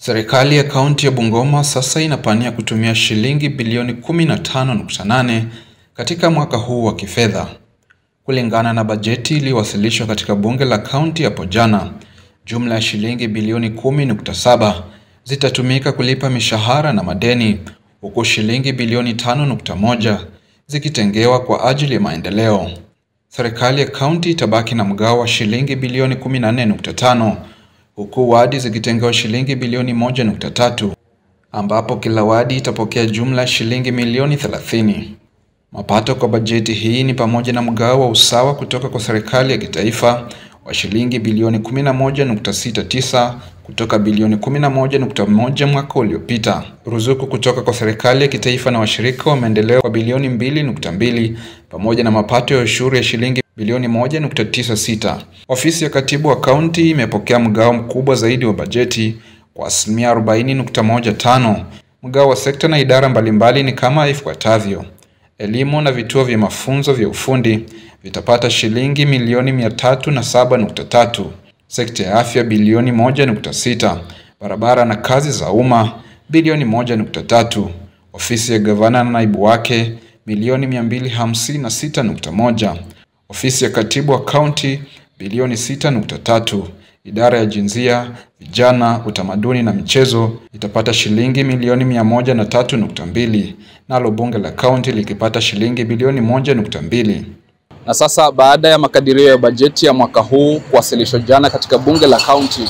Serikali ya kaunti ya Bungoma sasa inapania kutumia shilingi bilioni 15.8 katika mwaka huu wa kifedha. Kulingana na bajeti iliyowasilishwa katika bunge la kaunti hapo jana, jumla ya shilingi bilioni 10.7 zitatumika kulipa mishahara na madeni, huku shilingi bilioni 5.1 zikitengewa kwa ajili ya maendeleo. Serikali ya kaunti itabaki na mgao wa shilingi bilioni 14.5 huku wadi zikitengewa shilingi bilioni 1.3 ambapo kila wadi itapokea jumla shilingi milioni 30. Mapato kwa bajeti hii ni pamoja na mgao wa usawa kutoka kwa serikali ya kitaifa wa shilingi bilioni 11.69 kutoka bilioni 11.1 mwaka uliopita, ruzuku kutoka kwa serikali ya kitaifa na washirika wa maendeleo kwa bilioni 2.2 pamoja na mapato ya ushuru ya shilingi bilioni 1.96. Ofisi ya katibu wa kaunti imepokea mgao mkubwa zaidi wa bajeti kwa 40.15. Mgao wa sekta na idara mbalimbali ni kama ifuatavyo: elimu na vituo vya mafunzo vya ufundi vitapata shilingi milioni 307.3, sekta ya afya bilioni 1.6, barabara na kazi za umma bilioni 1.3, ofisi ya gavana na naibu wake milioni 256.1, ofisi ya katibu wa kaunti bilioni 6.3, idara ya jinsia, vijana, utamaduni na michezo itapata shilingi milioni 103.2, nalo bunge la kaunti likipata shilingi bilioni 1.2. Na sasa baada ya makadirio ya bajeti ya mwaka huu kuwasilishwa jana katika bunge la kaunti,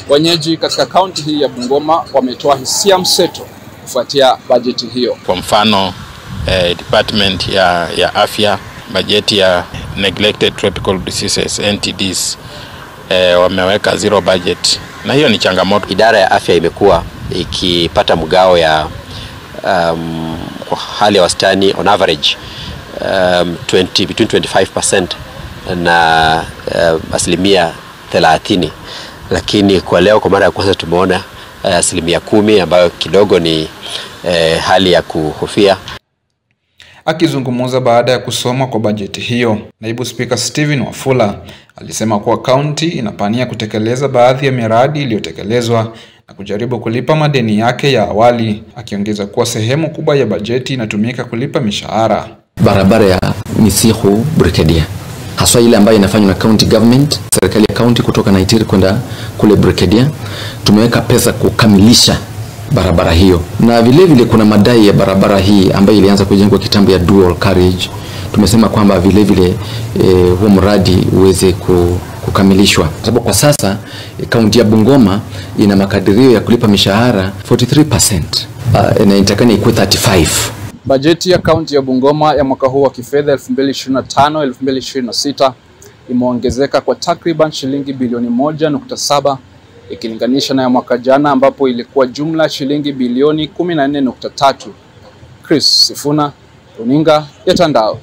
wenyeji katika kaunti hii ya Bungoma wametoa hisia mseto kufuatia bajeti hiyo. Kwa mfano department ya afya, bajeti ya neglected tropical diseases NTDs wameweka zero budget, na hiyo ni changamoto. Idara ya afya imekuwa ikipata mgao ya kwa hali ya wastani on average between 25% na asilimia 30, lakini kwa leo kwa mara ya kwanza tumeona asilimia 10 ambayo kidogo ni hali ya kuhofia. Akizungumza baada ya kusoma kwa bajeti hiyo, naibu spika Stephen Wafula alisema kuwa kaunti inapania kutekeleza baadhi ya miradi iliyotekelezwa na kujaribu kulipa madeni yake ya awali, akiongeza kuwa sehemu kubwa ya bajeti inatumika kulipa mishahara. Barabara ya Misihu Brikedia, haswa ile ambayo inafanywa na county government, serikali ya county kutoka Naitiri kwenda kule Brikedia, tumeweka pesa kukamilisha barabara hiyo. Na vile vile kuna madai ya barabara hii ambayo ilianza kujengwa kitambo ya dual carriage. Tumesema kwamba vile vile huo mradi uweze kukamilishwa. Sababu kwa sasa kaunti ya Bungoma ina makadirio ya kulipa mishahara 43%, na inatakana ikuwe 35%. Bajeti ya kaunti ya Bungoma ya mwaka huu wa kifedha 2025-2026 imeongezeka kwa takriban shilingi bilioni 1.7 ikilinganisha na ya mwaka jana ambapo ilikuwa jumla shilingi bilioni 14.3. Chris Sifuna, Runinga ya Tandao.